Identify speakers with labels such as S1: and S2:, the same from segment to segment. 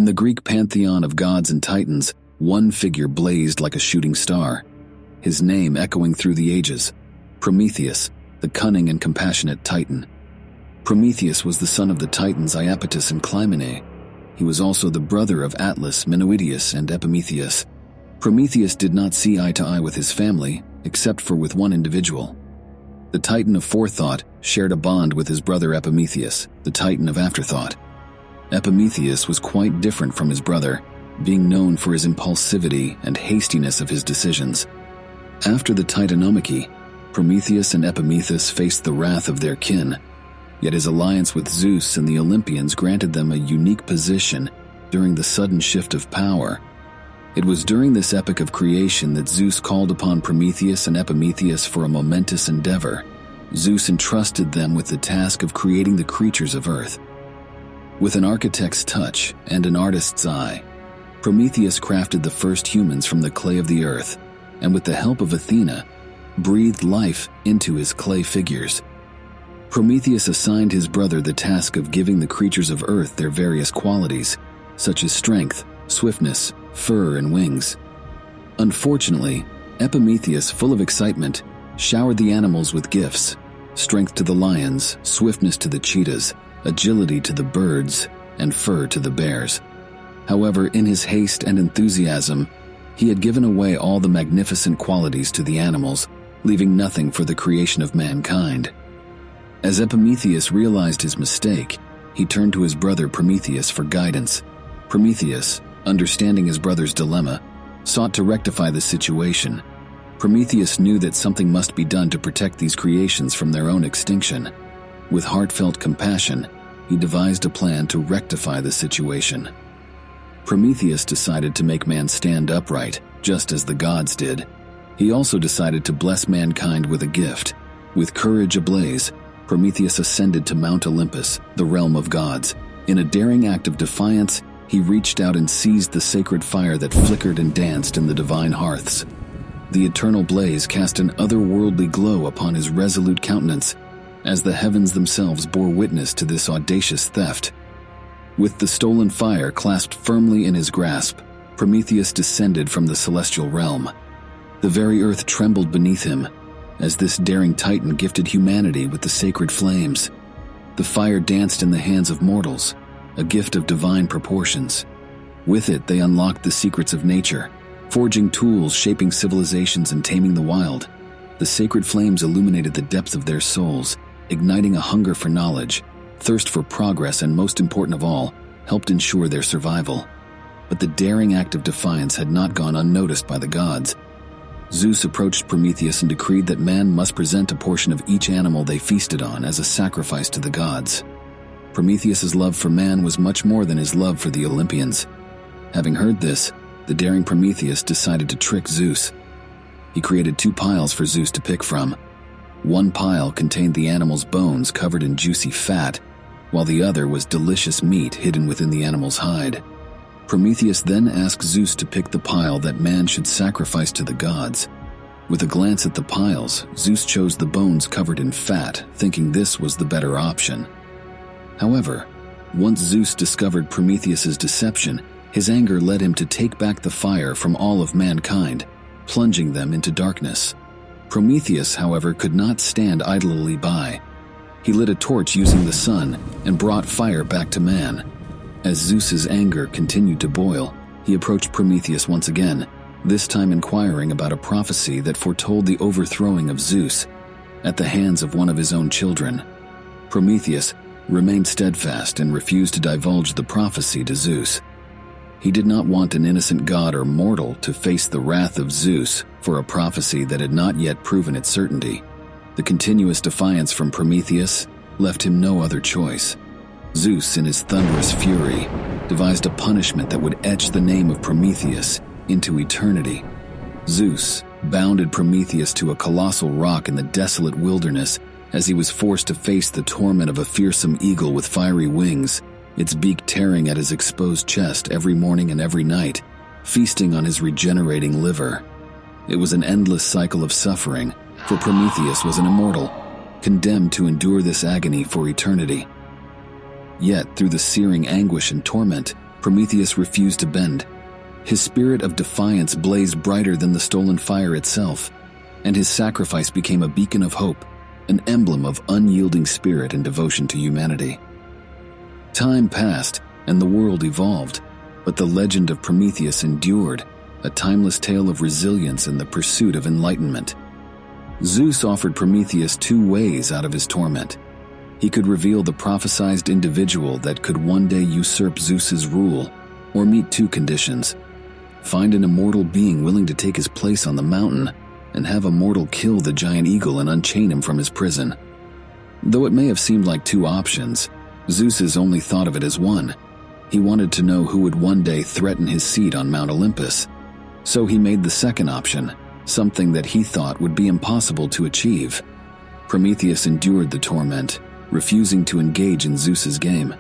S1: the Greek pantheon of gods and titans, one figure blazed like a shooting star, his name echoing through the ages: Prometheus, the cunning and compassionate Titan. Prometheus was the son of the Titans Iapetus and Clymene. He was also the brother of Atlas, Menœtius, and Epimetheus. Prometheus did not see eye to eye with his family, except for with one individual. The Titan of forethought shared a bond with his brother Epimetheus, the Titan of afterthought. Epimetheus was quite different from his brother, being known for his impulsivity and hastiness of his decisions. After the Titanomachy, Prometheus and Epimetheus faced the wrath of their kin, yet his alliance with Zeus and the Olympians granted them a unique position during the sudden shift of power. It was during this epic of creation that Zeus called upon Prometheus and Epimetheus for a momentous endeavor. Zeus entrusted them with the task of creating the creatures of earth. With an architect's touch and an artist's eye, Prometheus crafted the first humans from the clay of the earth, and with the help of Athena, breathed life into his clay figures. Prometheus assigned his brother the task of giving the creatures of earth their various qualities, such as strength, swiftness, fur, and wings. Unfortunately, Epimetheus, full of excitement, showered the animals with gifts: strength to the lions, swiftness to the cheetahs, agility to the birds, and fur to the bears. However, in his haste and enthusiasm, he had given away all the magnificent qualities to the animals, leaving nothing for the creation of mankind. As Epimetheus realized his mistake, he turned to his brother Prometheus for guidance. Prometheus, understanding his brother's dilemma, sought to rectify the situation. Prometheus knew that something must be done to protect these creations from their own extinction. With heartfelt compassion, he devised a plan to rectify the situation. Prometheus decided to make man stand upright, just as the gods did. He also decided to bless mankind with a gift. With courage ablaze, Prometheus ascended to Mount Olympus, the realm of gods. In a daring act of defiance, he reached out and seized the sacred fire that flickered and danced in the divine hearths. The eternal blaze cast an otherworldly glow upon his resolute countenance, as the heavens themselves bore witness to this audacious theft. With the stolen fire clasped firmly in his grasp, Prometheus descended from the celestial realm. The very earth trembled beneath him, as this daring titan gifted humanity with the sacred flames. The fire danced in the hands of mortals, a gift of divine proportions. With it, they unlocked the secrets of nature, forging tools, shaping civilizations, and taming the wild. The sacred flames illuminated the depths of their souls, igniting a hunger for knowledge, thirst for progress, and most important of all, helped ensure their survival. But the daring act of defiance had not gone unnoticed by the gods. Zeus approached Prometheus and decreed that man must present a portion of each animal they feasted on as a sacrifice to the gods. Prometheus's love for man was much more than his love for the Olympians. Having heard this, the daring Prometheus decided to trick Zeus. He created 2 piles for Zeus to pick from. One pile contained the animal's bones covered in juicy fat, while the other was delicious meat hidden within the animal's hide. Prometheus then asked Zeus to pick the pile that man should sacrifice to the gods. With a glance at the piles, Zeus chose the bones covered in fat, thinking this was the better option. However, once Zeus discovered Prometheus's deception, his anger led him to take back the fire from all of mankind, plunging them into darkness. Prometheus, however, could not stand idly by. He lit a torch using the sun and brought fire back to man. As Zeus's anger continued to boil, he approached Prometheus once again, this time inquiring about a prophecy that foretold the overthrowing of Zeus at the hands of one of his own children. Prometheus remained steadfast and refused to divulge the prophecy to Zeus. He did not want an innocent god or mortal to face the wrath of Zeus for a prophecy that had not yet proven its certainty. The continuous defiance from Prometheus left him no other choice. Zeus, in his thunderous fury, devised a punishment that would etch the name of Prometheus into eternity. Zeus bounded Prometheus to a colossal rock in the desolate wilderness as he was forced to face the torment of a fearsome eagle with fiery wings, its beak tearing at his exposed chest every morning and every night, feasting on his regenerating liver. It was an endless cycle of suffering, for Prometheus was an immortal, condemned to endure this agony for eternity. Yet, through the searing anguish and torment, Prometheus refused to bend. His spirit of defiance blazed brighter than the stolen fire itself, and his sacrifice became a beacon of hope, an emblem of unyielding spirit and devotion to humanity. Time passed, and the world evolved, but the legend of Prometheus endured, a timeless tale of resilience and the pursuit of enlightenment. Zeus offered Prometheus two ways out of his torment. He could reveal the prophesied individual that could one day usurp Zeus's rule, or meet two conditions: find an immortal being willing to take his place on the mountain, and have a mortal kill the giant eagle and unchain him from his prison. Though it may have seemed like two options, Zeus only thought of it as one. He wanted to know who would one day threaten his seat on Mount Olympus. So he made the second option, something that he thought would be impossible to achieve. Prometheus endured the torment, refusing to engage in Zeus's game.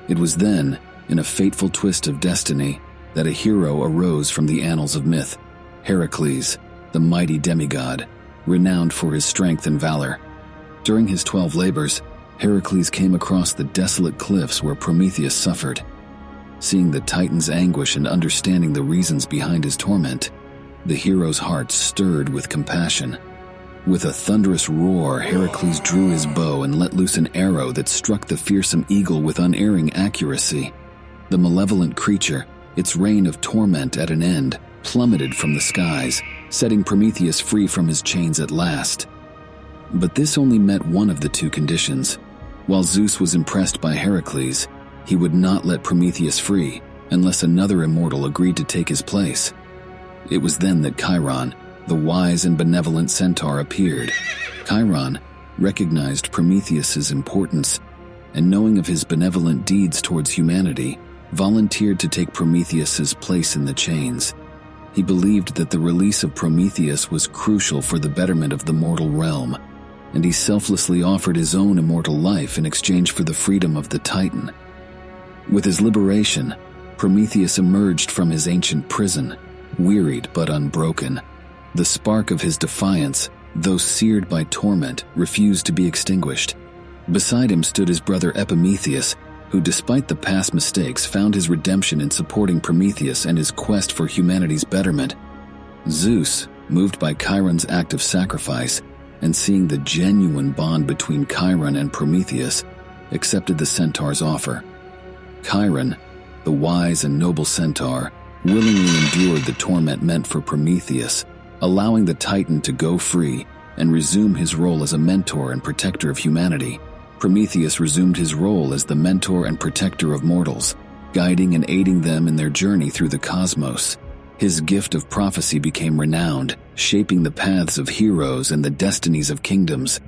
S1: It was then, in a fateful twist of destiny, that a hero arose from the annals of myth: Heracles, the mighty demigod, renowned for his strength and valor. During his 12 labors, Heracles came across the desolate cliffs where Prometheus suffered. Seeing the Titan's anguish and understanding the reasons behind his torment, the hero's heart stirred with compassion. With a thunderous roar, Heracles drew his bow and let loose an arrow that struck the fearsome eagle with unerring accuracy. The malevolent creature, its reign of torment at an end, plummeted from the skies, setting Prometheus free from his chains at last. But this only met one of the two conditions. While Zeus was impressed by Heracles, he would not let Prometheus free unless another immortal agreed to take his place. It was then that Chiron, the wise and benevolent centaur, appeared. Chiron recognized Prometheus's importance, and knowing of his benevolent deeds towards humanity, volunteered to take Prometheus's place in the chains. He believed that the release of Prometheus was crucial for the betterment of the mortal realm, and he selflessly offered his own immortal life in exchange for the freedom of the Titan. With his liberation, Prometheus emerged from his ancient prison, wearied but unbroken. The spark of his defiance, though seared by torment, refused to be extinguished. Beside him stood his brother Epimetheus, who, despite the past mistakes, found his redemption in supporting Prometheus and his quest for humanity's betterment. Zeus, moved by Chiron's act of sacrifice, and seeing the genuine bond between Chiron and Prometheus, accepted the centaur's offer. Chiron, the wise and noble centaur, willingly endured the torment meant for Prometheus, allowing the Titan to go free and resume his role as a mentor and protector of humanity. Prometheus resumed his role as the mentor and protector of mortals, guiding and aiding them in their journey through the cosmos. His gift of prophecy became renowned, shaping the paths of heroes and the destinies of kingdoms.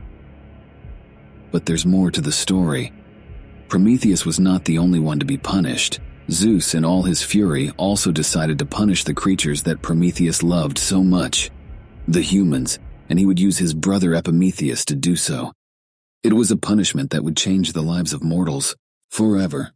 S1: But there's more to the story. Prometheus was not the only one to be punished. Zeus, in all his fury, also decided to punish the creatures that Prometheus loved so much, the humans, and he would use his brother Epimetheus to do so. It was a punishment that would change the lives of mortals forever.